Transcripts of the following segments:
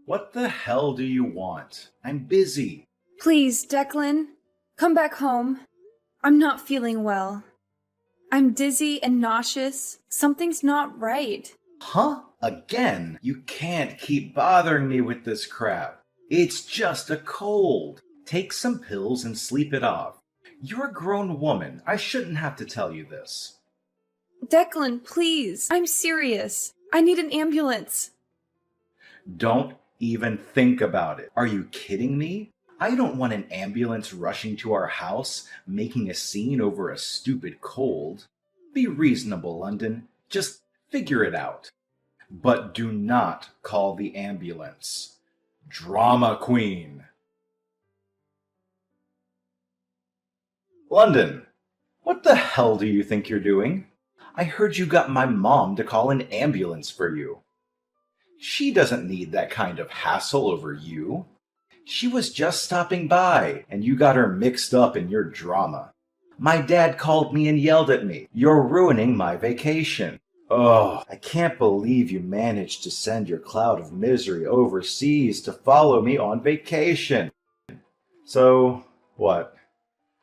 What the hell do you want? I'm busy. Please, Declan, come back home. I'm not feeling well. I'm dizzy and nauseous. Something's not right. Huh? Again? You can't keep bothering me with this crap. It's just a cold. Take some pills and sleep it off. You're a grown woman. I shouldn't have to tell you this. Declan, please. I'm serious. I need an ambulance. Don't even think about it. Are you kidding me? I don't want an ambulance rushing to our house, making a scene over a stupid cold. Be reasonable, London. Just figure it out. But do not call the ambulance. Drama Queen. London, what the hell do you think you're doing? I heard you got my mom to call an ambulance for you. She doesn't need that kind of hassle over you. She was just stopping by, and you got her mixed up in your drama. My dad called me and yelled at me. You're ruining my vacation. Oh, I can't believe you managed to send your cloud of misery overseas to follow me on vacation. So, what?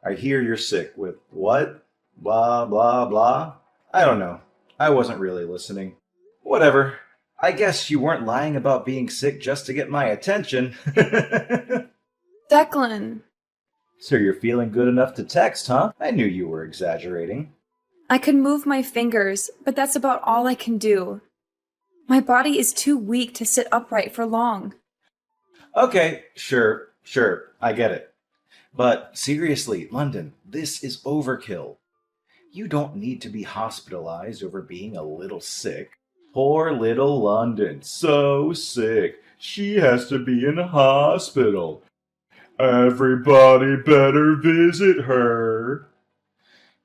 I hear you're sick with what? Blah, blah, blah? I don't know. I wasn't really listening. Whatever. I guess you weren't lying about being sick just to get my attention. Declan. So you're feeling good enough to text, huh? I knew you were exaggerating. I can move my fingers, but that's about all I can do. My body is too weak to sit upright for long. Okay, sure, I get it. But seriously, London, this is overkill. You don't need to be hospitalized over being a little sick. Poor little London, so sick. She has to be in a hospital. Everybody better visit her.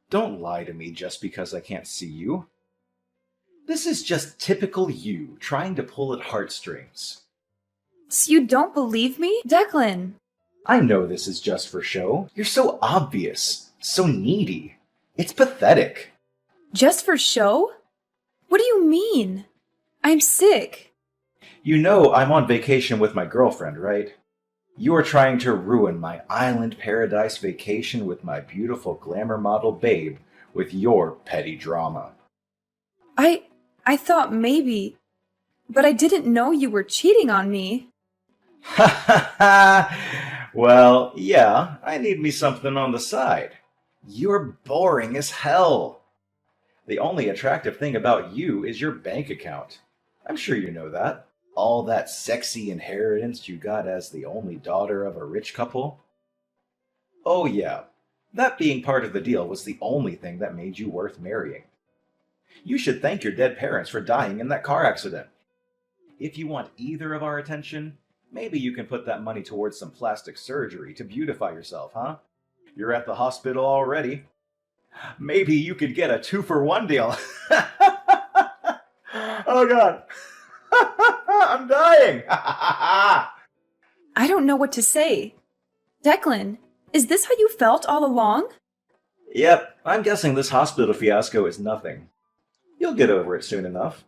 Don't lie to me just because I can't see you. This is just typical you trying to pull at heartstrings. So you don't believe me? Declan! I know this is just for show. You're so obvious, so needy. It's pathetic. Just for show? What do you mean? I'm sick. You know I'm on vacation with my girlfriend, right? You are trying to ruin my island paradise vacation with my beautiful glamour model babe with your petty drama. I thought maybe, but I didn't know you were cheating on me. Ha ha ha! Well, yeah, I need me something on the side. You're boring as hell. The only attractive thing about you is your bank account. I'm sure you know that. All that sexy inheritance you got as the only daughter of a rich couple. Oh yeah, that being part of the deal was the only thing that made you worth marrying. You should thank your dead parents for dying in that car accident. If you want either of our attention, maybe you can put that money towards some plastic surgery to beautify yourself, huh? You're at the hospital already. Maybe you could get a 2-for-1 deal. Oh God. I'm dying. I don't know what to say. Declan, is this how you felt all along? Yep, I'm guessing this hospital fiasco is nothing. You'll get over it soon enough.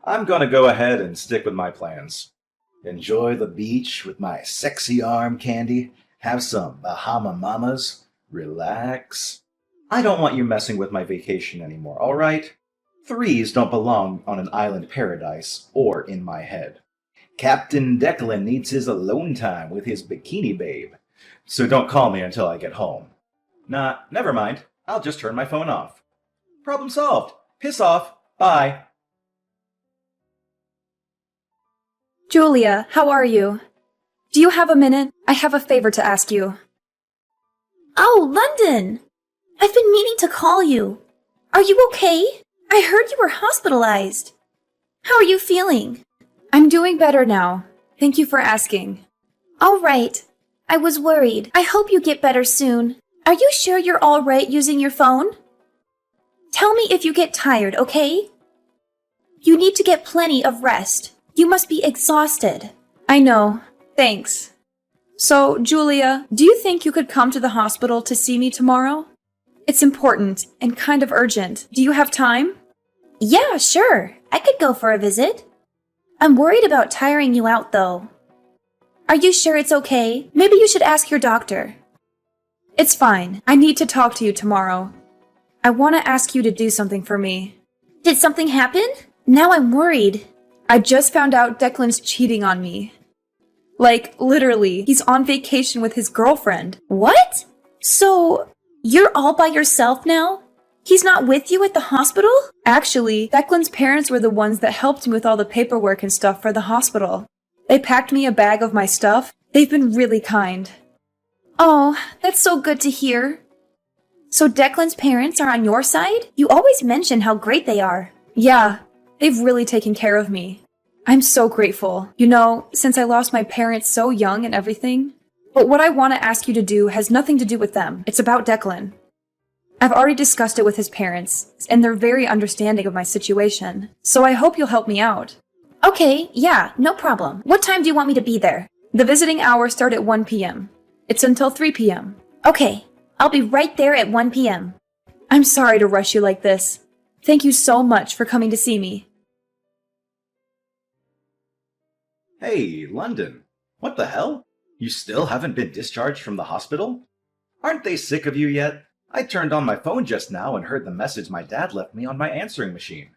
I'm gonna go ahead and stick with my plans. Enjoy the beach with my sexy arm candy, have some Bahama Mamas, relax. I don't want you messing with my vacation anymore, alright? Threes don't belong on an island paradise or in my head. Captain Declan needs his alone time with his bikini babe. So don't call me until I get home. Nah, never mind. I'll just turn my phone off. Problem solved. Piss off. Bye. Julia, how are you? Do you have a minute? I have a favor to ask you. Oh, London! I've been meaning to call you. Are you okay? I heard you were hospitalized. How are you feeling? I'm doing better now. Thank you for asking. All right. I was worried. I hope you get better soon. Are you sure you're all right using your phone? Tell me if you get tired, okay? You need to get plenty of rest. You must be exhausted. I know. Thanks. So, Julia, do you think you could come to the hospital to see me tomorrow? It's important and kind of urgent. Do you have time? Yeah, sure. I could go for a visit. I'm worried about tiring you out, though. Are you sure it's okay? Maybe you should ask your doctor. It's fine. I need to talk to you tomorrow. I want to ask you to do something for me. Did something happen? Now I'm worried. I just found out Declan's cheating on me. Like, literally, he's on vacation with his girlfriend. What? So, you're all by yourself now? He's not with you at the hospital? Actually, Declan's parents were the ones that helped me with all the paperwork and stuff for the hospital. They packed me a bag of my stuff. They've been really kind. Oh, that's so good to hear. So Declan's parents are on your side? You always mention how great they are. Yeah, they've really taken care of me. I'm so grateful. You know, since I lost my parents so young and everything. But what I want to ask you to do has nothing to do with them. It's about Declan. I've already discussed it with his parents, and they're very understanding of my situation. So I hope you'll help me out. Okay, yeah, no problem. What time do you want me to be there? The visiting hours start at 1 p.m. It's until 3 p.m. Okay, I'll be right there at 1 p.m. I'm sorry to rush you like this. Thank you so much for coming to see me. Hey, London. What the hell? You still haven't been discharged from the hospital? Aren't they sick of you yet? I turned on my phone just now and heard the message my dad left me on my answering machine.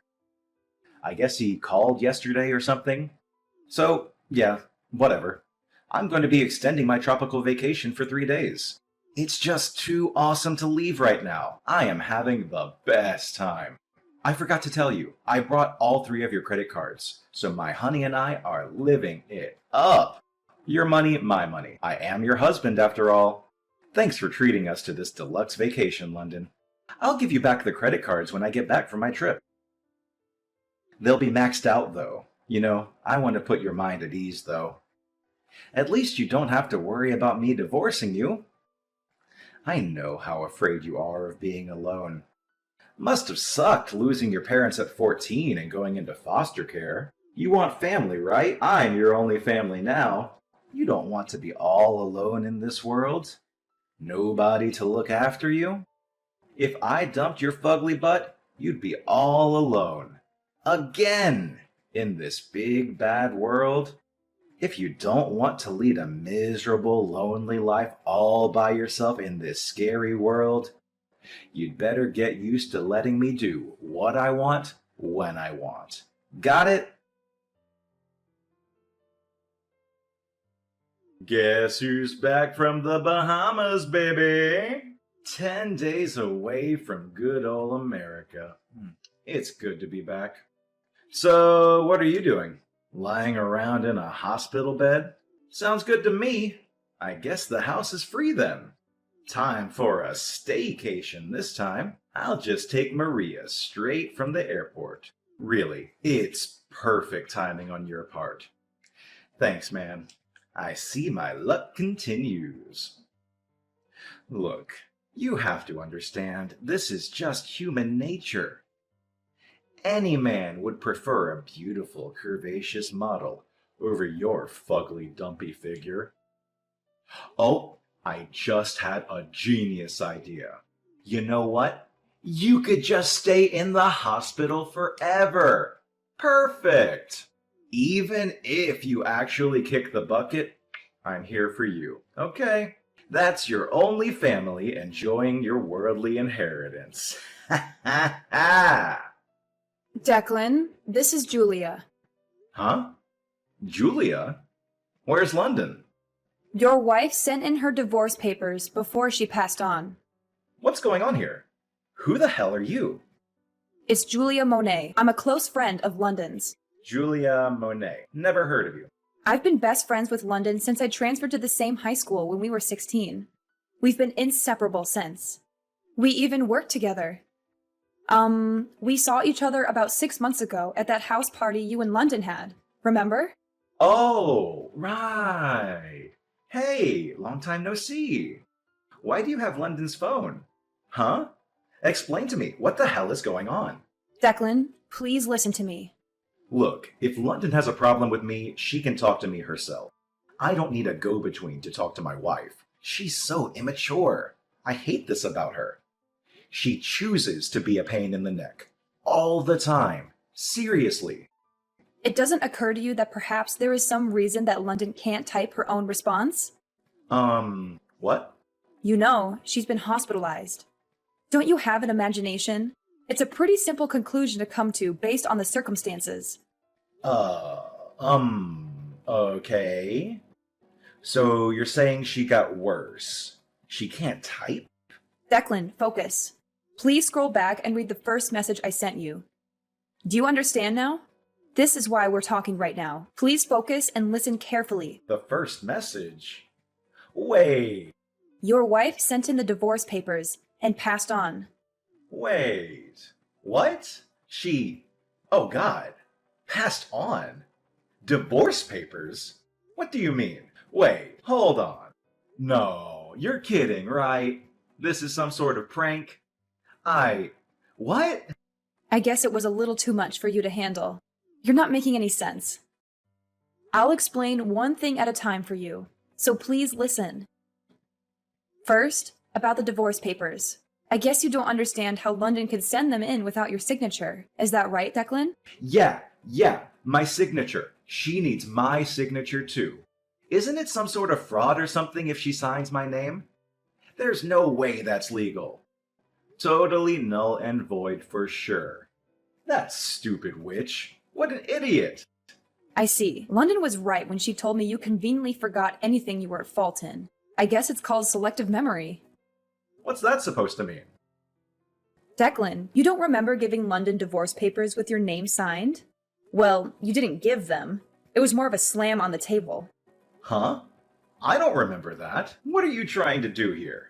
I guess he called yesterday or something. So, yeah, whatever. I'm going to be extending my tropical vacation for 3 days. It's just too awesome to leave right now. I am having the best time. I forgot to tell you, I brought all 3 of your credit cards, so my honey and I are living it up. Your money, my money. I am your husband after all. Thanks for treating us to this deluxe vacation, London. I'll give you back the credit cards when I get back from my trip. They'll be maxed out, though. You know, I want to put your mind at ease, though. At least you don't have to worry about me divorcing you. I know how afraid you are of being alone. Must have sucked losing your parents at 14 and going into foster care. You want family, right? I'm your only family now. You don't want to be all alone in this world. Nobody to look after you. If I dumped your fugly butt, you'd be all alone. Again, in this big bad world. If you don't want to lead a miserable, lonely life all by yourself in this scary world, you'd better get used to letting me do what I want, when I want. Got it? Guess who's back from the Bahamas, baby? 10 days away from good old America. It's good to be back. So, what are you doing? Lying around in a hospital bed? Sounds good to me. I guess the house is free then. Time for a staycation this time. I'll just take Maria straight from the airport. Really, it's perfect timing on your part. Thanks, man. I see my luck continues. Look, you have to understand, this is just human nature. Any man would prefer a beautiful, curvaceous model over your fugly, dumpy figure. Oh, I just had a genius idea. You know what? You could just stay in the hospital forever. Perfect! Even if you actually kick the bucket, I'm here for you. Okay? That's your only family enjoying your worldly inheritance. Ha ha ha! Declan, this is Julia. Huh? Julia? Where's London? Your wife sent in her divorce papers before she passed on. What's going on here? Who the hell are you? It's Julia Monet. I'm a close friend of London's. Julia Monet. Never heard of you. I've been best friends with London since I transferred to the same high school when we were 16. We've been inseparable since. We even worked together. We saw each other about 6 months ago at that house party you and London had. Remember? Oh, right. Hey, long time no see. Why do you have London's phone? Huh? Explain to me, what the hell is going on? Declan, please listen to me. Look, if London has a problem with me, she can talk to me herself. I don't need a go-between to talk to my wife. She's so immature. I hate this about her. She chooses to be a pain in the neck. All the time. Seriously. It doesn't occur to you that perhaps there is some reason that London can't type her own response? What? You know, she's been hospitalized. Don't you have an imagination? It's a pretty simple conclusion to come to based on the circumstances. Okay. So you're saying she got worse. She can't type? Declan, focus. Please scroll back and read the first message I sent you. Do you understand now? This is why we're talking right now. Please focus and listen carefully. The first message? Wait. Your wife sent in the divorce papers and passed on. Wait. What? Oh God. Passed on? Divorce papers? What do you mean? Wait, hold on. No, you're kidding, right? This is some sort of prank? What? I guess it was a little too much for you to handle. You're not making any sense. I'll explain one thing at a time for you, so please listen. First, about the divorce papers. I guess you don't understand how London could send them in without your signature. Is that right, Declan? Yeah, my signature. She needs my signature too. Isn't it some sort of fraud or something if she signs my name? There's no way that's legal. Totally null and void for sure. That stupid witch. What an idiot. I see. London was right when she told me you conveniently forgot anything you were at fault in. I guess it's called selective memory. What's that supposed to mean? Declan, you don't remember giving London divorce papers with your name signed? Well, you didn't give them. It was more of a slam on the table. Huh? I don't remember that. What are you trying to do here?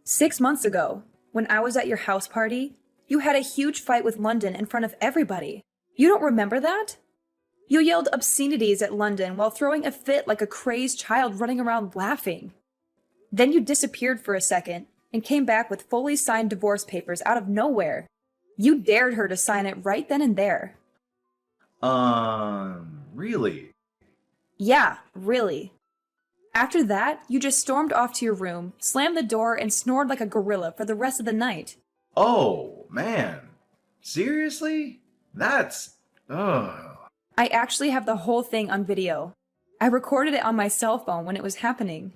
6 months ago, when I was at your house party, you had a huge fight with London in front of everybody. You don't remember that? You yelled obscenities at London while throwing a fit like a crazed child running around laughing. Then you disappeared for a second and came back with fully signed divorce papers out of nowhere. You dared her to sign it right then and there. Really? Yeah, really. After that, you just stormed off to your room, slammed the door, and snored like a gorilla for the rest of the night. Oh, man. Seriously? That's... Ugh. I actually have the whole thing on video. I recorded it on my cell phone when it was happening.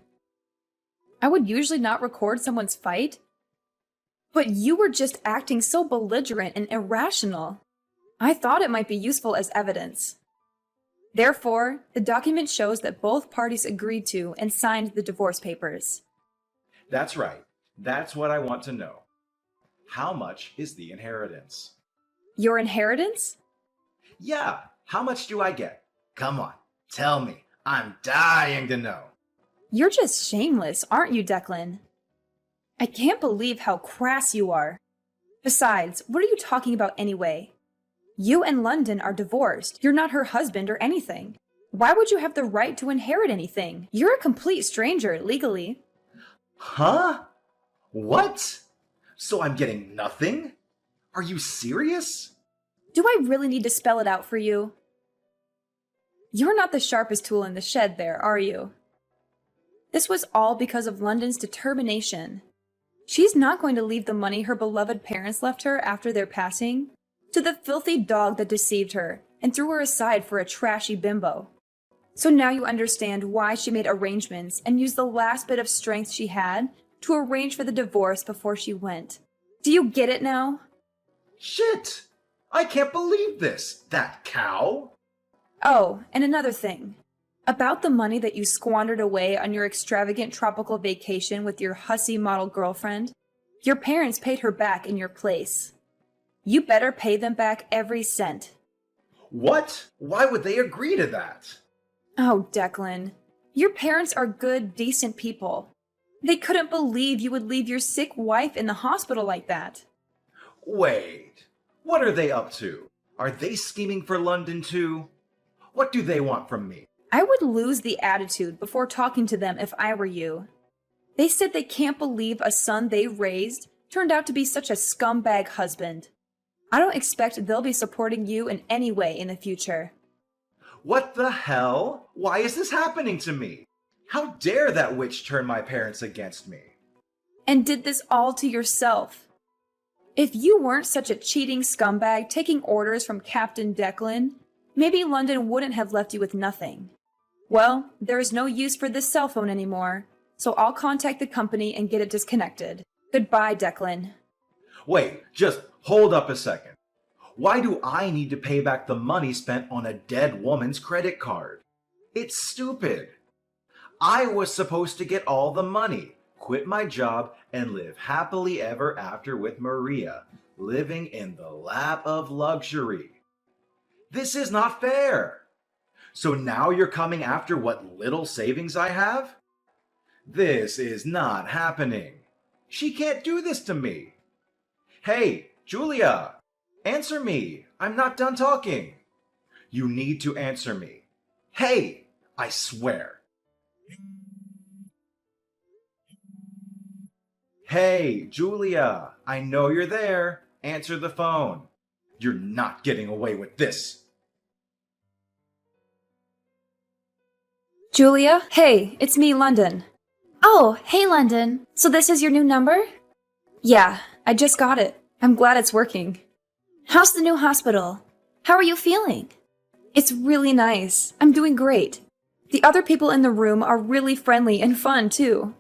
I would usually not record someone's fight, but you were just acting so belligerent and irrational. I thought it might be useful as evidence. Therefore, the document shows that both parties agreed to and signed the divorce papers. That's right. That's what I want to know. How much is the inheritance? Your inheritance? Yeah, how much do I get? Come on, tell me. I'm dying to know. You're just shameless, aren't you, Declan? I can't believe how crass you are. Besides, what are you talking about anyway? You and London are divorced. You're not her husband or anything. Why would you have the right to inherit anything? You're a complete stranger, legally. Huh? What? So I'm getting nothing? Are you serious? Do I really need to spell it out for you? You're not the sharpest tool in the shed there, are you? This was all because of London's determination. She's not going to leave the money her beloved parents left her after their passing to the filthy dog that deceived her and threw her aside for a trashy bimbo. So now you understand why she made arrangements and used the last bit of strength she had to arrange for the divorce before she went. Do you get it now? Shit! I can't believe this! That cow! Oh, and another thing. About the money that you squandered away on your extravagant tropical vacation with your hussy model girlfriend, your parents paid her back in your place. You better pay them back every cent. What? Why would they agree to that? Oh, Declan. Your parents are good, decent people. They couldn't believe you would leave your sick wife in the hospital like that. Wait. What are they up to? Are they scheming for London too? What do they want from me? I would lose the attitude before talking to them if I were you. They said they can't believe a son they raised turned out to be such a scumbag husband. I don't expect they'll be supporting you in any way in the future. What the hell? Why is this happening to me? How dare that witch turn my parents against me? And did this all to yourself. If you weren't such a cheating scumbag taking orders from Captain Declan, maybe London wouldn't have left you with nothing. Well, there is no use for this cell phone anymore, so I'll contact the company and get it disconnected. Goodbye, Declan. Wait, just hold up a second. Why do I need to pay back the money spent on a dead woman's credit card? It's stupid. I was supposed to get all the money, quit my job, and live happily ever after with Maria, living in the lap of luxury. This is not fair. So now you're coming after what little savings I have? This is not happening. She can't do this to me. Hey, Julia, answer me. I'm not done talking. You need to answer me. Hey, I swear. Hey, Julia, I know you're there. Answer the phone. You're not getting away with this. Julia? Hey, it's me, London. Oh, hey, London. So this is your new number? Yeah, I just got it. I'm glad it's working. How's the new hospital? How are you feeling? It's really nice. I'm doing great. The other people in the room are really friendly and fun, too.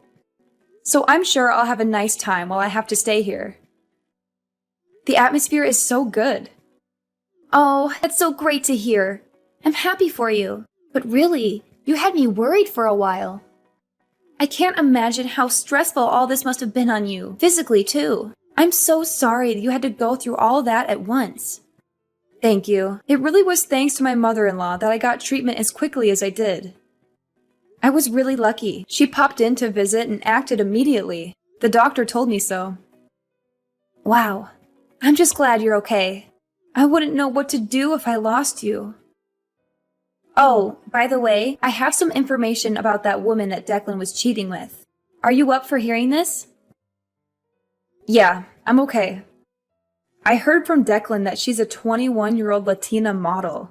So I'm sure I'll have a nice time while I have to stay here. The atmosphere is so good. Oh, that's so great to hear. I'm happy for you. But really, you had me worried for a while. I can't imagine how stressful all this must have been on you, physically too. I'm so sorry that you had to go through all that at once. Thank you. It really was thanks to my mother-in-law that I got treatment as quickly as I did. I was really lucky. She popped in to visit and acted immediately. The doctor told me so. Wow. I'm just glad you're okay. I wouldn't know what to do if I lost you. Oh, by the way, I have some information about that woman that Declan was cheating with. Are you up for hearing this? Yeah, I'm okay. I heard from Declan that she's a 21-year-old Latina model.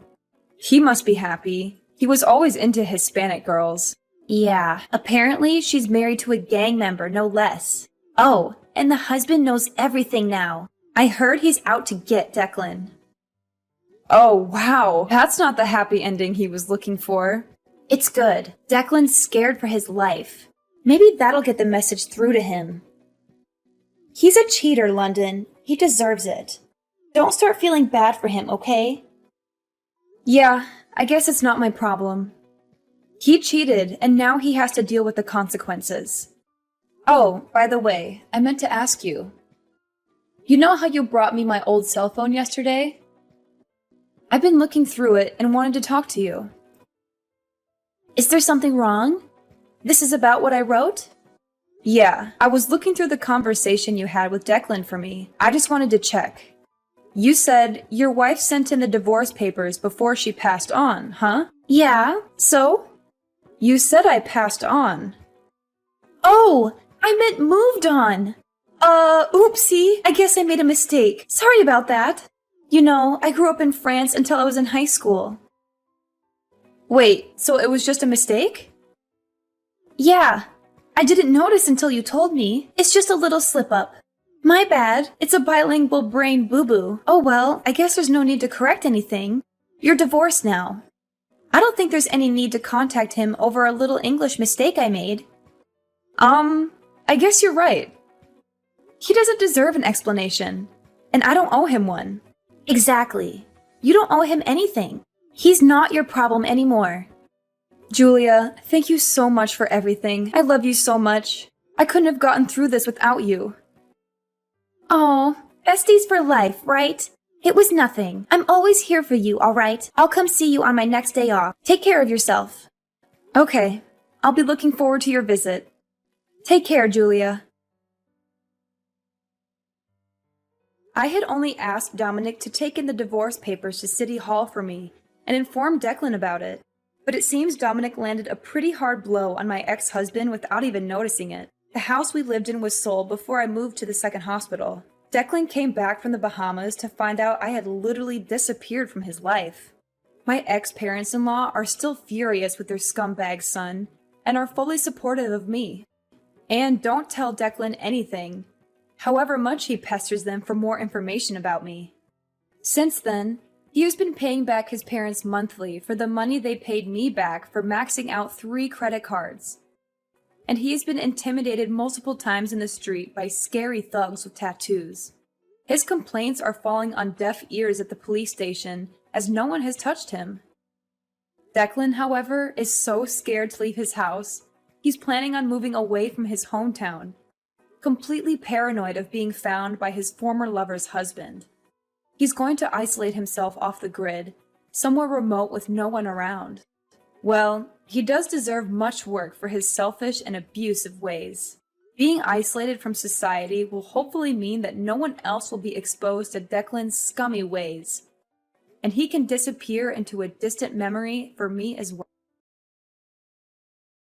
He must be happy. He was always into Hispanic girls. Yeah, apparently she's married to a gang member, no less. Oh, and the husband knows everything now. I heard he's out to get Declan. Oh, wow. That's not the happy ending he was looking for. It's good. Declan's scared for his life. Maybe that'll get the message through to him. He's a cheater, London. He deserves it. Don't start feeling bad for him, okay? Yeah, I guess it's not my problem. He cheated, and now he has to deal with the consequences. Oh, by the way, I meant to ask you. You know how you brought me my old cell phone yesterday? I've been looking through it and wanted to talk to you. Is there something wrong? This is about what I wrote? Yeah, I was looking through the conversation you had with Declan for me. I just wanted to check. You said your wife sent in the divorce papers before she passed on, huh? Yeah, so? You said I passed on. Oh, I meant moved on. Oopsie. I guess I made a mistake. Sorry about that. You know, I grew up in France until I was in high school. Wait, so it was just a mistake? Yeah. I didn't notice until you told me. It's just a little slip-up. My bad. It's a bilingual brain boo-boo. Oh well, I guess there's no need to correct anything. You're divorced now. I don't think there's any need to contact him over a little English mistake I made. I guess you're right. He doesn't deserve an explanation, and I don't owe him one. Exactly. You don't owe him anything. He's not your problem anymore. Julia, thank you so much for everything. I love you so much. I couldn't have gotten through this without you. Oh, besties for life, right? It was nothing. I'm always here for you, all right? I'll come see you on my next day off. Take care of yourself. Okay, I'll be looking forward to your visit. Take care, Julia. I had only asked Dominic to take in the divorce papers to City Hall for me and inform Declan about it, but it seems Dominic landed a pretty hard blow on my ex-husband without even noticing it. The house we lived in was sold before I moved to the second hospital. Declan came back from the Bahamas to find out I had literally disappeared from his life. My ex-parents-in-law are still furious with their scumbag son and are fully supportive of me. And don't tell Declan anything, however much he pesters them for more information about me. Since then, He has been paying back his parents monthly for the money they paid me back for maxing out 3 credit cards. And he has been intimidated multiple times in the street by scary thugs with tattoos. His complaints are falling on deaf ears at the police station as no one has touched him. Declan, however, is so scared to leave his house, he's planning on moving away from his hometown, completely paranoid of being found by his former lover's husband. He's going to isolate himself off the grid, somewhere remote with no one around. Well, he does deserve much work for his selfish and abusive ways. Being isolated from society will hopefully mean that no one else will be exposed to Declan's scummy ways, and he can disappear into a distant memory for me as well.